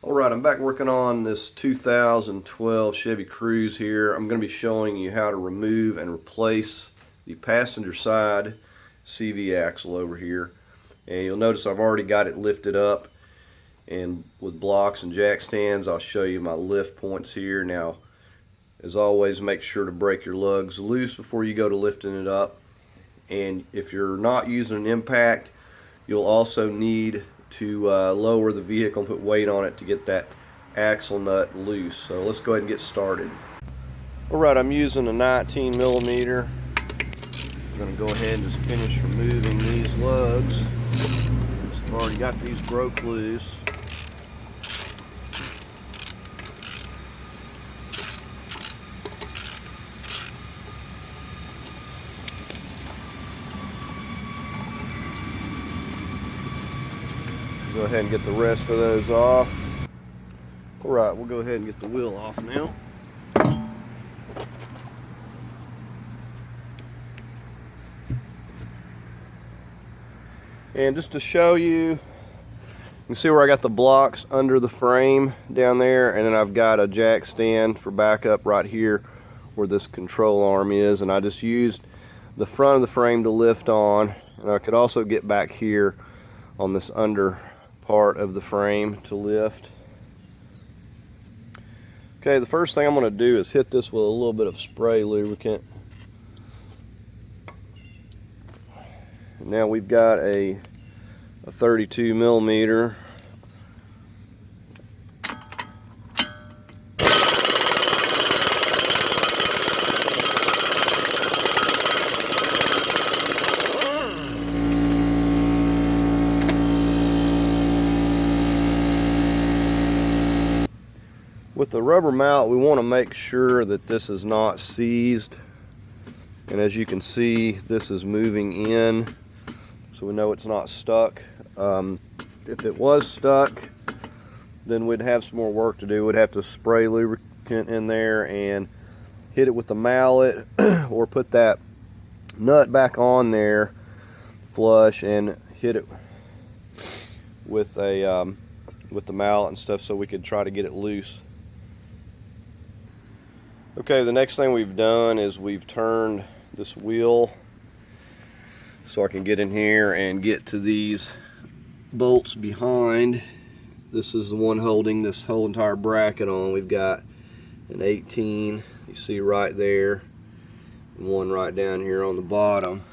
Alright, I'm back working on this 2012 Chevy Cruze here. I'm going to be showing you how to remove and replace the passenger side CV axle over here. And you'll notice I've already got it lifted up, and with blocks and jack stands I'll show you my lift points here. Now, as always, make sure to break your lugs loose before you go to lifting it up. And if you're not using an impact, you'll also need to lower the vehicle and put weight on it to get that axle nut loose. So let's go ahead and get started. Alright, I'm using a 19 millimeter. I'm going to go ahead and just finish removing these lugs. I've already got these broke loose. Go ahead and get the rest of those off. Alright, we'll go ahead and get the wheel off now. And just to show you, you can see where I got the blocks under the frame down there, and then I've got a jack stand for backup right here where this control arm is, and I just used the front of the frame to lift on, and I could also get back here on this under part of the frame to lift. Okay, the first thing I'm going to do is hit this with a little bit of spray lubricant. Now we've got a 32 millimeter. With the rubber mount, we want to make sure that this is not seized, and as you can see, this is moving in, so we know it's not stuck. If it was stuck, then we'd have some more work to do. We'd have to spray lubricant in there and hit it with the mallet or put that nut back on there flush and hit it with a with the mallet and stuff so we could try to get it loose. Okay, the next thing we've done is we've turned this wheel so I can get in here and get to these bolts behind. This is the one holding this whole entire bracket on. We've got an 18, you see right there, and one right down here on the bottom.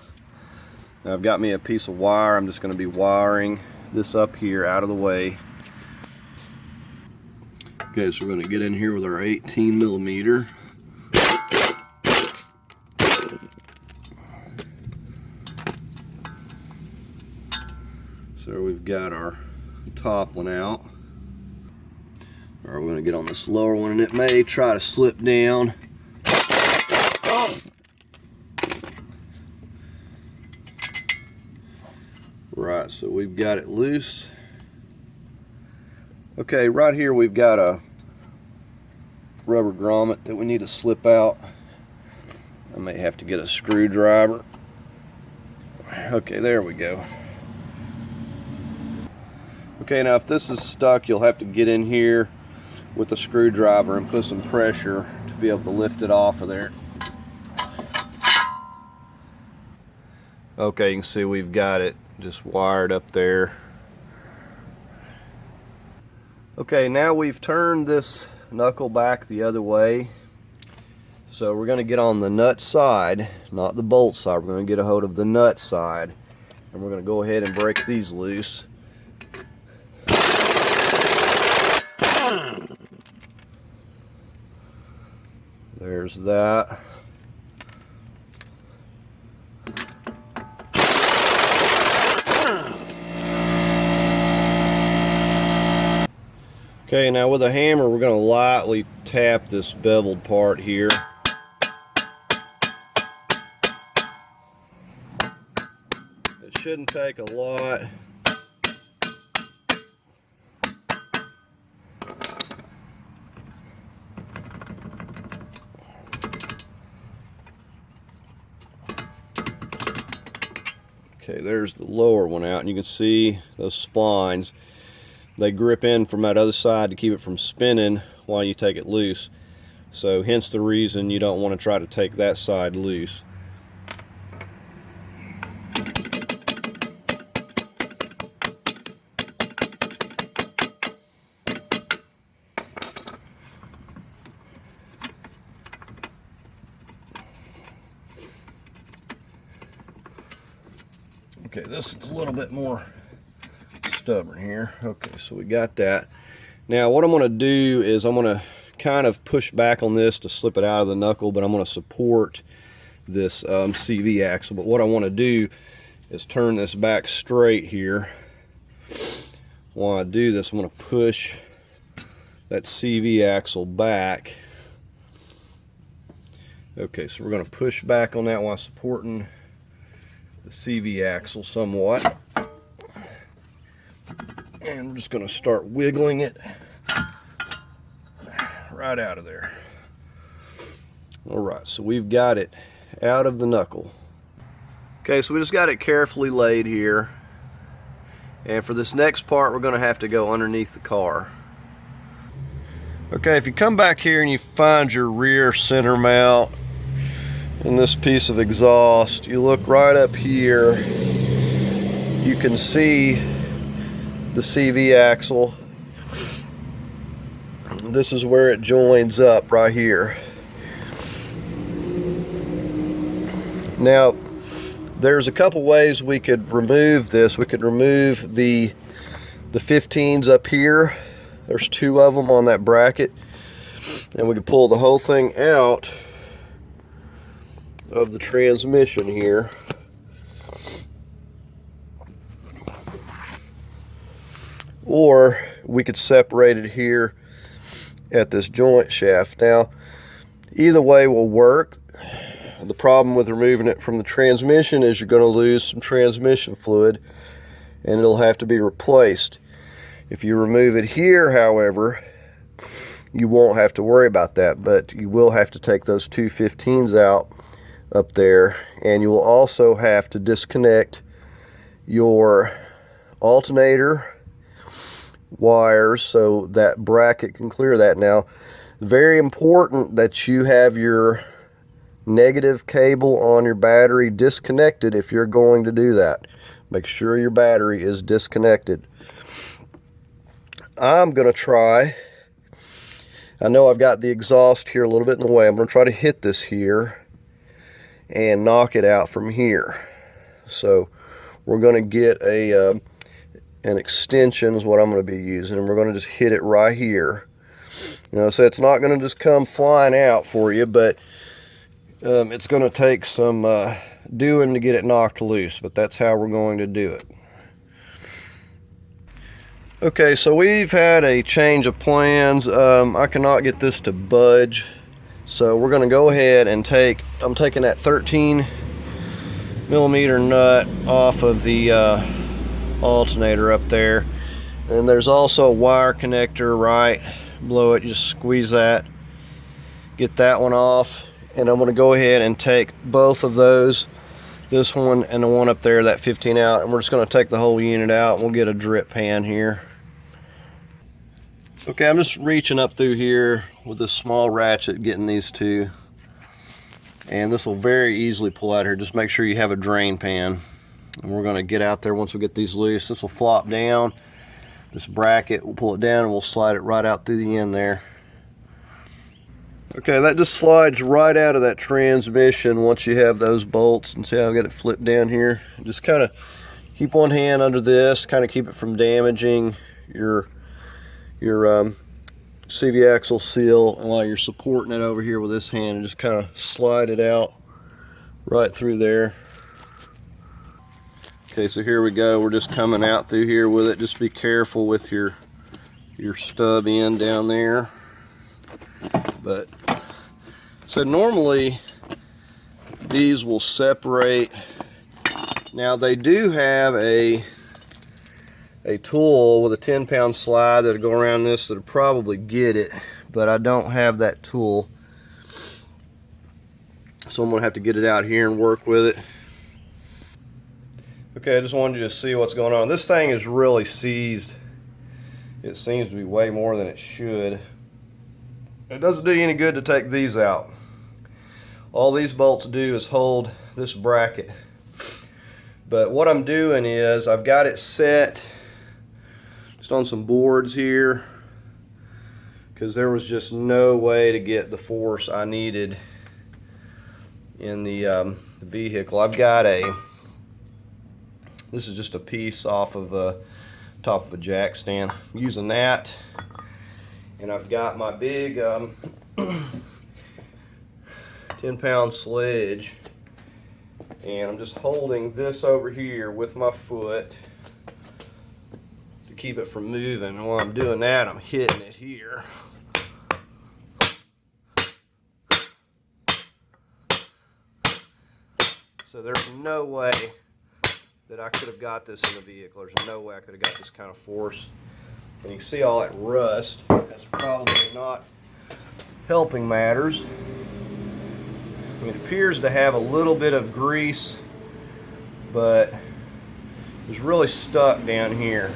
Now I've got me a piece of wire. I'm just going to be wiring this up here out of the way. Okay, so we're going to get in here with our 18 millimeter. So we've got our top one out. Alright, we're going to get on this lower one, and it may try to slip down. Right, so we've got it loose. Okay, right here we've got a rubber grommet that we need to slip out. I may have to get a screwdriver. Okay, there we go. Okay, now if this is stuck, you'll have to get in here with a screwdriver and put some pressure to be able to lift it off of there. Okay, you can see we've got it just wired up there. Okay, now we've turned this knuckle back the other way. So we're going to get on the nut side, not the bolt side. We're going to get a hold of the nut side, and we're going to go ahead and break these loose. There's that. Okay, now with a hammer we're going to lightly tap this beveled part here. It shouldn't take a lot. Okay, there's the lower one out, and you can see those splines. they grip in from that other side to keep it from spinning while you take it loose. So hence the reason you don't want to try to take that side loose. Okay, this is a little bit more stubborn here. Okay, so we got that. Now what I'm going to do is I'm going to kind of push back on this to slip it out of the knuckle, but I'm going to support this CV axle. But what I want to do is turn this back straight here. While I do this, I'm going to push that CV axle back. Okay, so we're going to push back on that while supporting the CV axle somewhat. And we're just going to start wiggling it right out of there. Alright, so we've got it out of the knuckle. Okay, so we just got it carefully laid here. And for this next part, we're going to have to go underneath the car. Okay, if you come back here and you find your rear center mount and this piece of exhaust, you look right up here, you can see the CV axle. This is where it joins up right here. Now, there's a couple ways we could remove this. We could remove the 15s up here. There's 2 of them on that bracket, and we could pull the whole thing out of the transmission here. Or we could separate it here at this joint shaft. Now, either way will work. The problem with removing it from the transmission is you're going to lose some transmission fluid and it'll have to be replaced. If you remove it here, however, you won't have to worry about that, but you will have to take those 2 15s out up there, and you will also have to disconnect your alternator wires so that bracket can clear that. Now, very important that you have your negative cable on your battery disconnected if you're going to do that. Make sure your battery is disconnected. I'm going to try, I know I've got the exhaust here a little bit in the way, I'm going to try to hit this here and knock it out from here. So we're going to get an extension is what I'm going to be using, and we're going to just hit it right here. You know, so it's not going to just come flying out for you, but it's going to take some doing to get it knocked loose, but that's how we're going to do it. Okay, so we've had a change of plans. I cannot get this to budge, so we're going to go ahead and I'm taking that 13 millimeter nut off of the alternator up there, and there's also a wire connector right below it. Just squeeze that, get that one off, and I'm going to go ahead and take both of those, this one and the one up there, that 15 out, and we're just going to take the whole unit out and we'll get a drip pan here. Okay, I'm just reaching up through here with this small ratchet, getting these two, and this will very easily pull out here. Just make sure you have a drain pan, and we're going to get out there once we get these loose. This will flop down, this bracket, we'll pull it down and we'll slide it right out through the end there. Okay, that just slides right out of that transmission once you have those bolts. And see how I've got it flipped down here? Just kind of keep one hand under this, kind of keep it from damaging your CV axle seal, and while you're supporting it over here with this hand, and just kind of slide it out right through there. Okay, so here we go. We're just coming out through here with it. Just be careful with your stub end down there. But so normally these will separate. Now they do have a tool with a 10-pound slide that'll go around this that'll probably get it, but I don't have that tool, so I'm gonna have to get it out here and work with it. Okay, I just wanted you to see what's going on. This thing is really seized It seems to be way more than it should. It doesn't do you any good to take these out. All these bolts do is hold this bracket. But what I'm doing is I've got it set just on some boards here, because there was just no way to get the force I needed in the vehicle. I've got this is just a piece off of the top of a jack stand. I'm using that, and I've got my big 10-pound sledge, and I'm just holding this over here with my foot to keep it from moving. And while I'm doing that, I'm hitting it here. So there's no way that I could have got this in the vehicle. There's no way I could have got this kind of force. And you can see all that rust. That's probably not helping matters. I mean, it appears to have a little bit of grease, but it's really stuck down here.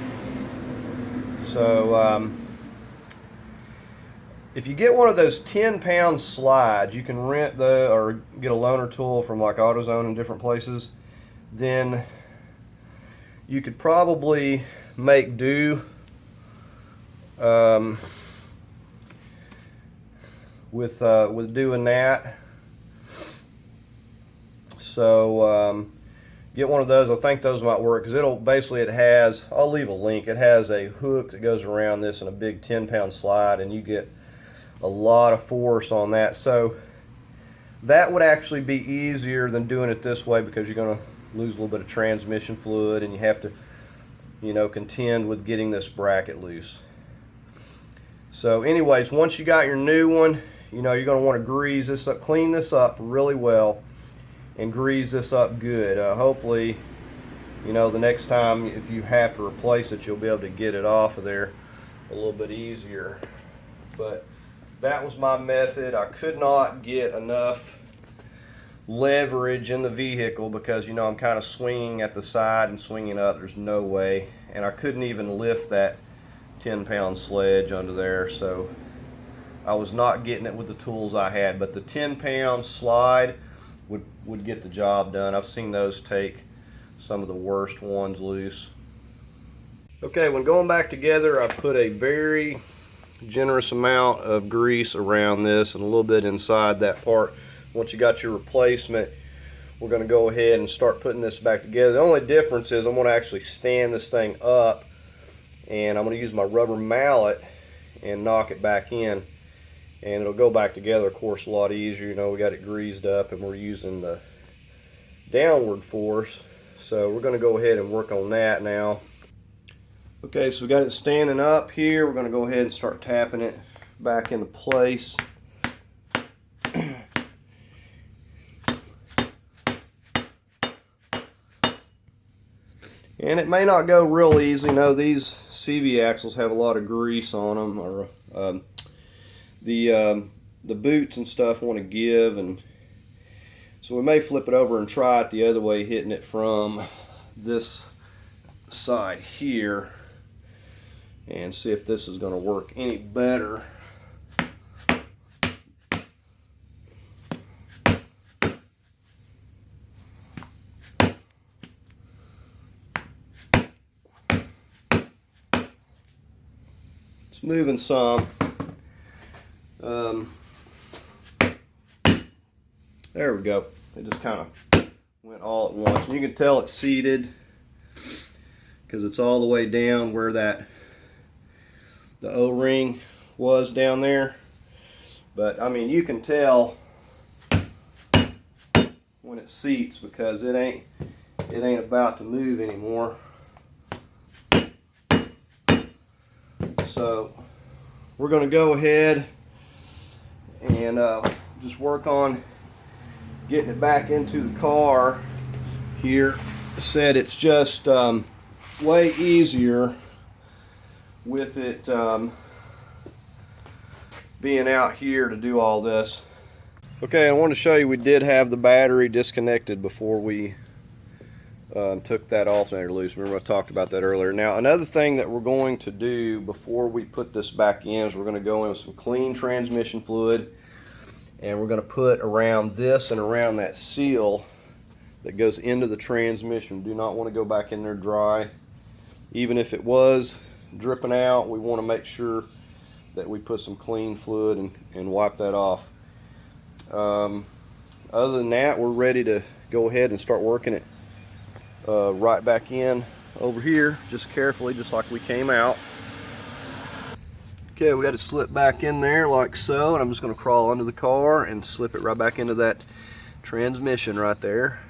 So if you get one of those 10-pound slides, you can rent or get a loaner tool from like AutoZone in different places, then you could probably make do with doing that. So get one of those. I think those might work, because it has, I'll leave a link, it has a hook that goes around this and a big 10-pound slide, and you get a lot of force on that. So that would actually be easier than doing it this way, because you're going to lose a little bit of transmission fluid, and you have to, you know, contend with getting this bracket loose. So anyways, once you got your new one, you know, you're going to want to grease this up, clean this up really well, and grease this up good. Hopefully, you know, the next time if you have to replace it, you'll be able to get it off of there a little bit easier. But that was my method. I could not get enough leverage in the vehicle, because, you know, I'm kind of swinging at the side and swinging up. There's no way. And I couldn't even lift that 10-pound sledge under there, so I was not getting it with the tools I had. But the 10-pound slide would get the job done. I've seen those take some of the worst ones loose. Okay, when going back together, I put a very generous amount of grease around this and a little bit inside that part. Once you got your replacement, we're going to go ahead and start putting this back together. The only difference is I'm going to actually stand this thing up, and I'm going to use my rubber mallet and knock it back in, and it'll go back together, of course, a lot easier. You know, we got it greased up and we're using the downward force, so we're going to go ahead and work on that now. Okay, so we got it standing up here. We're going to go ahead and start tapping it back into place. And it may not go real easy. You know, these CV axles have a lot of grease on them, or the boots and stuff want to give, and so we may flip it over and try it the other way, hitting it from this side here, and see if this is going to work any better. It's moving some. There we go. It just kind of went all at once. And you can tell it's seated because it's all the way down where the O-ring was down there. But I mean, you can tell when it seats, because it ain't about to move anymore. So we're going to go ahead and just work on getting it back into the car here. Said it's just way easier with it being out here to do all this. Okay, I want to show you we did have the battery disconnected before we took that alternator loose. Remember I talked about that earlier. Now another thing that we're going to do before we put this back in is we're going to go in with some clean transmission fluid, and we're going to put around this and around that seal that goes into the transmission. Do not want to go back in there dry. Even if it was dripping out, we want to make sure that we put some clean fluid and wipe that off. Other than that, we're ready to go ahead and start working it right back in over here, just carefully, just like we came out. Okay, we got to slip back in there like so, and I'm just going to crawl under the car and slip it right back into that transmission right there.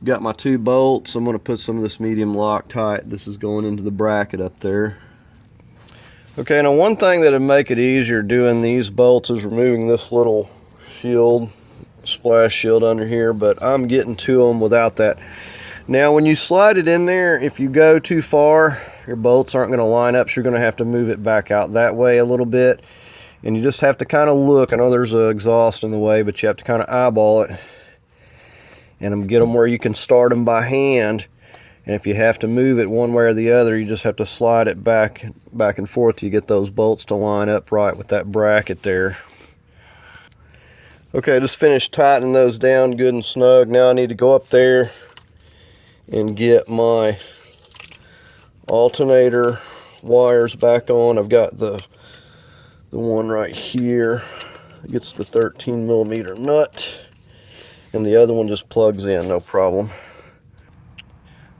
Got my 2 bolts. I'm going to put some of this medium Loctite. This is going into the bracket up there. Okay, now one thing that'll make it easier doing these bolts is removing this little shield, splash shield under here, but I'm getting to them without that. Now when you slide it in there, if you go too far, your bolts aren't going to line up, so you're going to have to move it back out that way a little bit, and you just have to kind of look. I know there's an exhaust in the way, but you have to kind of eyeball it and get them where you can start them by hand. And if you have to move it one way or the other, you just have to slide it back and forth till you get those bolts to line up right with that bracket there. Okay, I just finished tightening those down good and snug. Now I need to go up there and get my alternator wires back on. I've got the one right here. It gets the 13mm nut, and the other one just plugs in, no problem.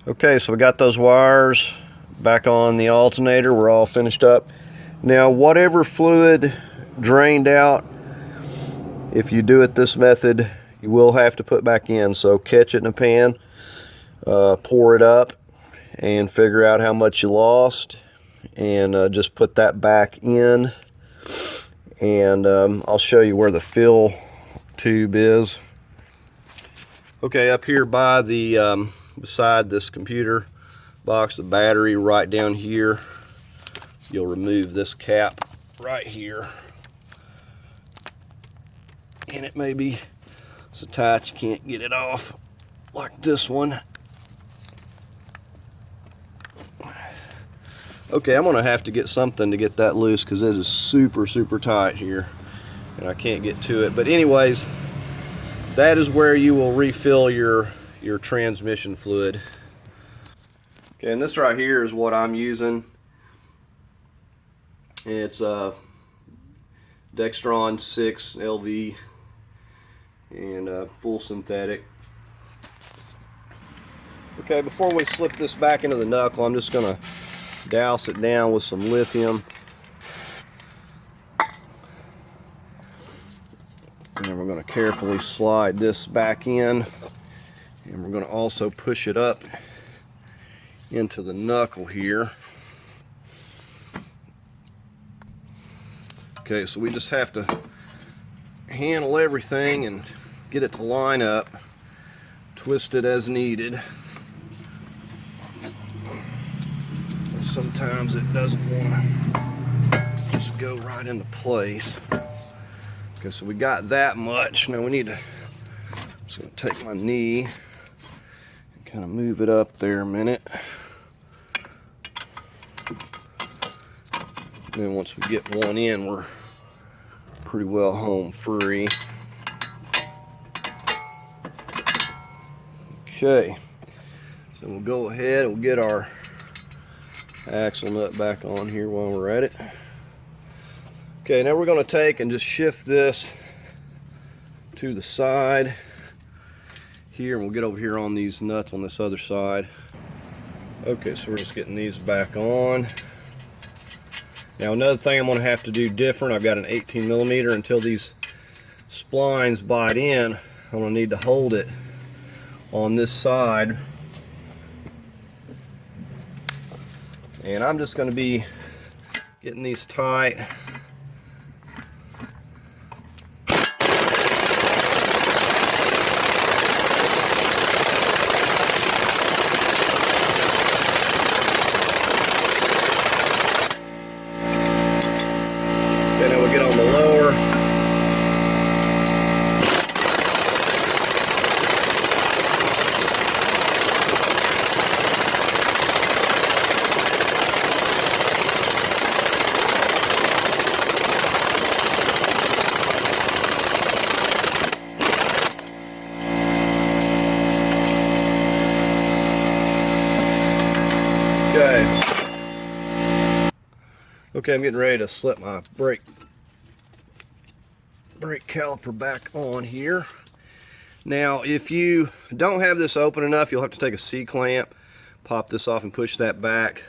Okay, so we got those wires back on the alternator. We're all finished up. Now whatever fluid drained out, if you do it this method, you will have to put back in. So catch it in a pan, pour it up, and figure out how much you lost, and just put that back in. And I'll show you where the fill tube is. Okay, up here by the beside this computer box, the battery right down here, you'll remove this cap right here. And it may be so tight you can't get it off, like this one. Okay, I'm gonna have to get something to get that loose because it is super tight here and I can't get to it. But anyways, that is where you will refill your transmission fluid. Okay, and this right here is what I'm using. It's Dextron 6 LV and full synthetic. Okay, before we slip this back into the knuckle, I'm just gonna douse it down with some lithium, and then we're going to carefully slide this back in, and we're going to also push it up into the knuckle here. Okay, so we just have to handle everything and get it to line up, twist it as needed. Sometimes it doesn't want to just go right into place. Okay, so we got that much. Now we need to, I'm just going to take my knee and kind of move it up there a minute. And then once we get one in, we're pretty well home free. Okay, so we'll go ahead and we'll get our axle nut back on here while we're at it. Okay, now we're going to take and just shift this to the side here, and we'll get over here on these nuts on this other side. Okay, so we're just getting these back on. Now another thing I'm going to have to do different, I've got an 18mm. Until these splines bite in, I'm going to need to hold it on this side. And I'm just going to be getting these tight. Okay, now we'll get on the lower. Okay, I'm getting ready to slip my brake caliper back on here. Now, if you don't have this open enough, you'll have to take a C-clamp, pop this off and push that back.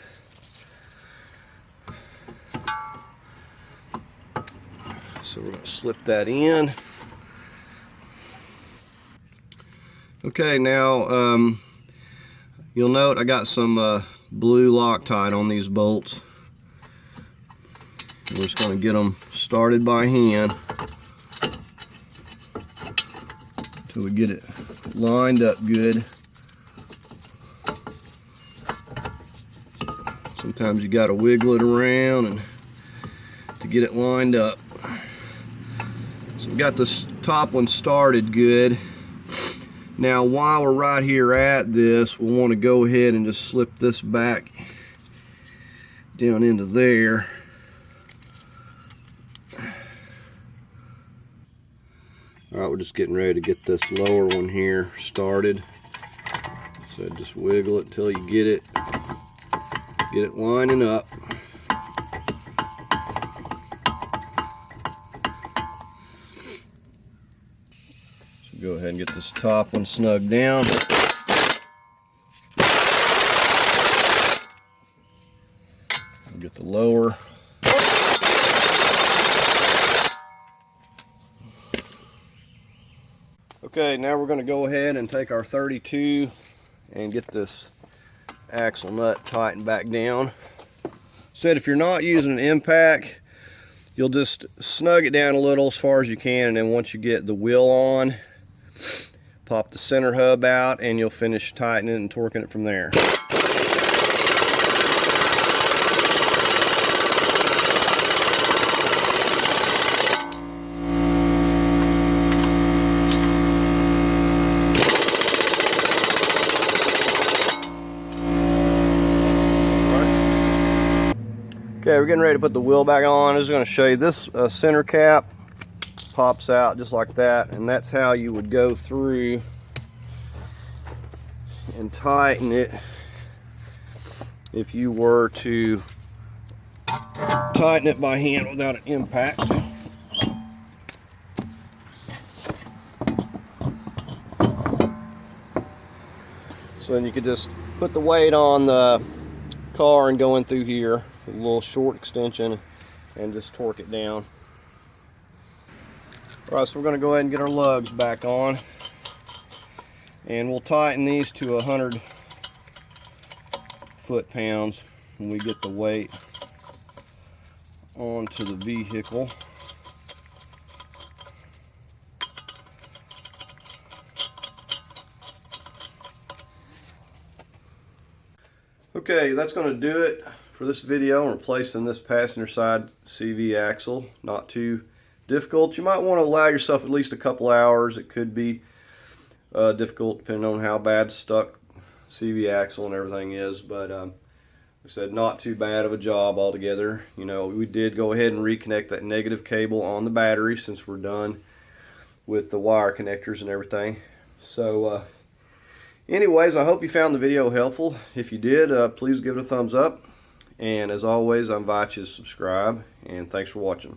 So we're going to slip that in. Okay, now you'll note I got some blue Loctite on these bolts. We're just going to get them started by hand until we get it lined up good. Sometimes you got to wiggle it around and to get it lined up. So we got this top one started good. Now while we're right here at this, we'll want to go ahead and just slip this back down into there. Alright, we're just getting ready to get this lower one here started. So just wiggle it until you get it lining up. So go ahead and get this top one snug down. Get the lower. Okay, now we're going to go ahead and take our 32 and get this axle nut tightened back down. Said if you're not using an impact, you'll just snug it down a little as far as you can, and then once you get the wheel on, pop the center hub out and you'll finish tightening it and torquing it from there. Okay, we're getting ready to put the wheel back on. I'm just going to show you this center cap pops out just like that, and that's how you would go through and tighten it if you were to tighten it by hand without an impact. So then you could just put the weight on the car and go in through here, a little short extension, and just torque it down. Alright, so we're going to go ahead and get our lugs back on, and we'll tighten these to 100 foot-pounds when we get the weight onto the vehicle. Okay, that's going to do it for this video on replacing this passenger side CV axle. Not too difficult. You might want to allow yourself at least a couple hours. It could be difficult depending on how bad stuck CV axle and everything is, but like I said, not too bad of a job altogether. You know, we did go ahead and reconnect that negative cable on the battery since we're done with the wire connectors and everything. So anyways, I hope you found the video helpful. If you did, please give it a thumbs up. And as always, I invite you to subscribe. And thanks for watching.